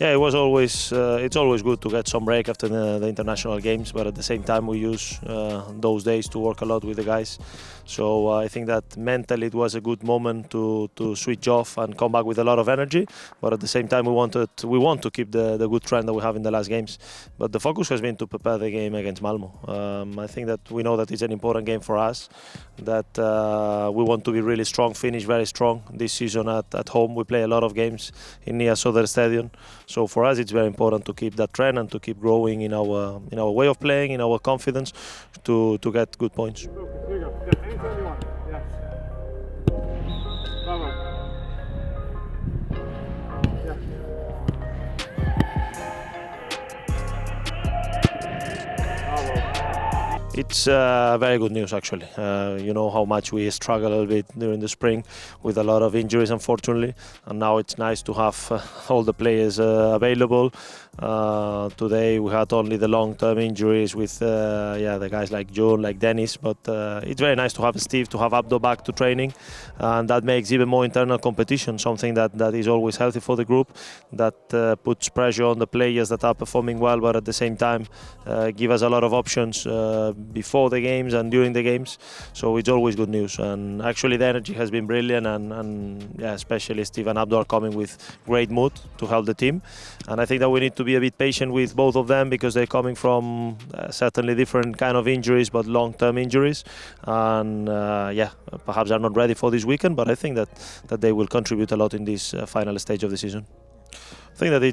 Yeah, it was always. It's always good to get some break after the international games, but at the same time we use those days to work a lot with the guys. So I think that mentally it was a good moment to switch off and come back with a lot of energy. But at the same time we want to keep the good trend that we have in the last games. But the focus has been to prepare the game against Malmö. I think that we know that it's an important game for us. That we want to be really strong, finish very strong this season at home. We play a lot of games in Nia Söder Stadium. So for us, it's very important to keep that trend and to keep growing in our way of playing, in our confidence, to get good points. It's very good news, actually. You know how much we struggled a little bit during the spring with a lot of injuries, unfortunately, and now it's nice to have all the players available. Today we had only the long-term injuries with the guys like John, like Dennis, but it's very nice to have Steve, to have Abdo back to training, and that makes even more internal competition, something that is always healthy for the group, that puts pressure on the players that are performing well, but at the same time give us a lot of options before the games and during the games. So it's always good news, and actually the energy has been brilliant, and especially Steve and Abdo are coming with great mood to help the team, and I think that we need to be a bit patient with both of them because they're coming from certainly different kind of injuries, but long-term injuries, and perhaps are not ready for this weekend, but I think that they will contribute a lot in this final stage of the season. I think that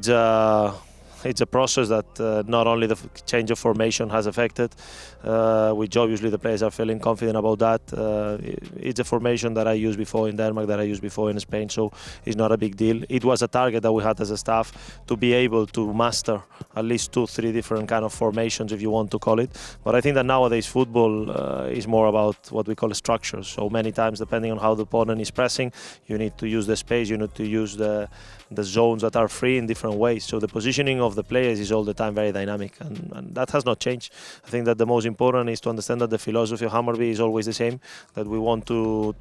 it's a process that not only the change of formation has affected, which obviously the players are feeling confident about that. It's a formation that I used before in Denmark, that I used before in Spain, so it's not a big deal. It was a target that we had as a staff to be able to master at least 2-3 different kind of formations, if you want to call it. But I think that nowadays football is more about what we call structures. So many times, depending on how the opponent is pressing, you need to use the space, you need to use the zones that are free in different ways. So the positioning of the players is all the time very dynamic, and that has not changed. I think that the most important is to understand that the philosophy of Hammarby is always the same, that we want to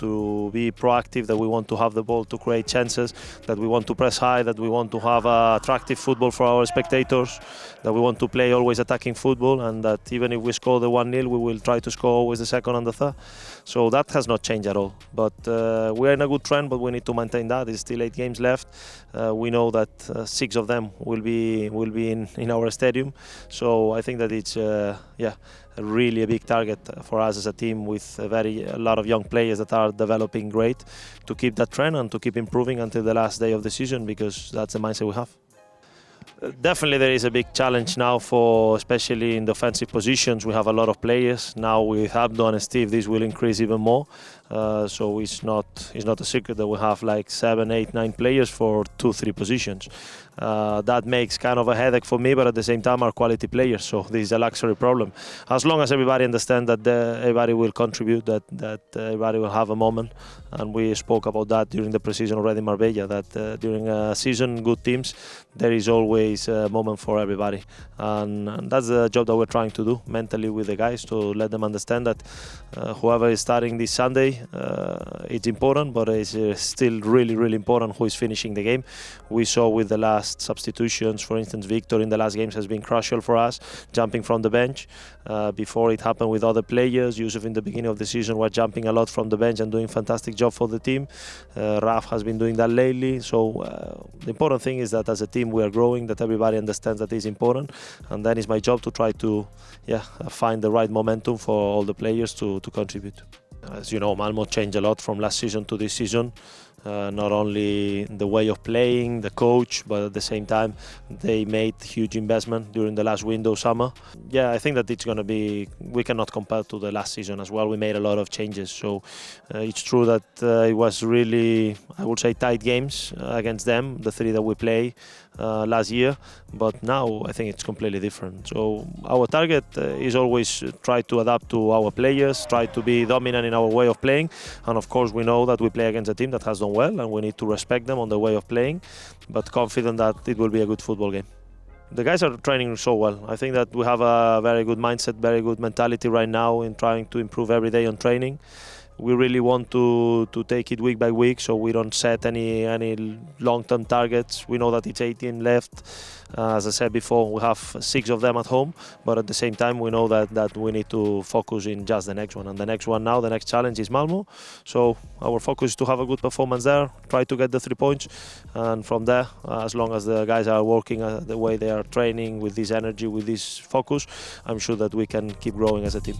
be proactive, that we want to have the ball to create chances, that we want to press high, that we want to have attractive football for our spectators, that we want to play always attacking football, and that even if we score the 1-0, we will try to score always the second and the third. So that has not changed at all. But we're in a good trend, but we need to maintain that. There's still 8 games left. We know that 6 of them will be in our stadium. So I think that it's really a big target for us as a team, with a lot of young players that are developing great, to keep that trend and to keep improving until the last day of the season, because that's the mindset we have. Definitely there is a big challenge now, especially in the offensive positions. We have a lot of players. Now with Abdo and Steve, this will increase even more. So it's not a secret that we have like 7, 8, 9 players for 2-3 positions. That makes kind of a headache for me, but at the same time are quality players, so this is a luxury problem. As long as everybody understands that everybody will contribute, that everybody will have a moment, and we spoke about that during the pre-season already in Marbella, that during a season, good teams, there is always a moment for everybody, and that's the job that we're trying to do mentally with the guys, to let them understand that whoever is starting this Sunday, it's important, but it's still really, really important who is finishing the game. We saw with the last substitutions, for instance, Victor in the last games has been crucial for us, jumping from the bench. Before it happened with other players, Yusuf in the beginning of the season was jumping a lot from the bench and doing a fantastic job for the team. Raf has been doing that lately. So the important thing is that as a team we are growing, that everybody understands that it's important, and then it's my job to try to find the right momentum for all the players to contribute. As you know, Malmö changed a lot from last season to this season. Not only the way of playing, the coach, but at the same time they made huge investment during the last window summer. Yeah, I think that it's going to be, we cannot compare to the last season as well. We made a lot of changes, so it's true that it was really, I would say, tight games against them, the 3 that we play last year, but now I think it's completely different. So our target is always try to adapt to our players, try to be dominant in our way of playing, and of course we know that we play against a team that has done well, and we need to respect them on the way of playing, but confident that it will be a good football game. The guys are training so well. I think that we have a very good mindset, very good mentality right now in trying to improve every day on training. we really want to take it week by week, so we don't set any long-term targets. We know that it's 18 left. As I said before, we have 6 of them at home, but at the same time we know that we need to focus in just the next one. And the next one now, the next challenge is Malmö. So our focus is to have a good performance there, try to get the 3 points, and from there, as long as the guys are working the way they are training, with this energy, with this focus, I'm sure that we can keep growing as a team.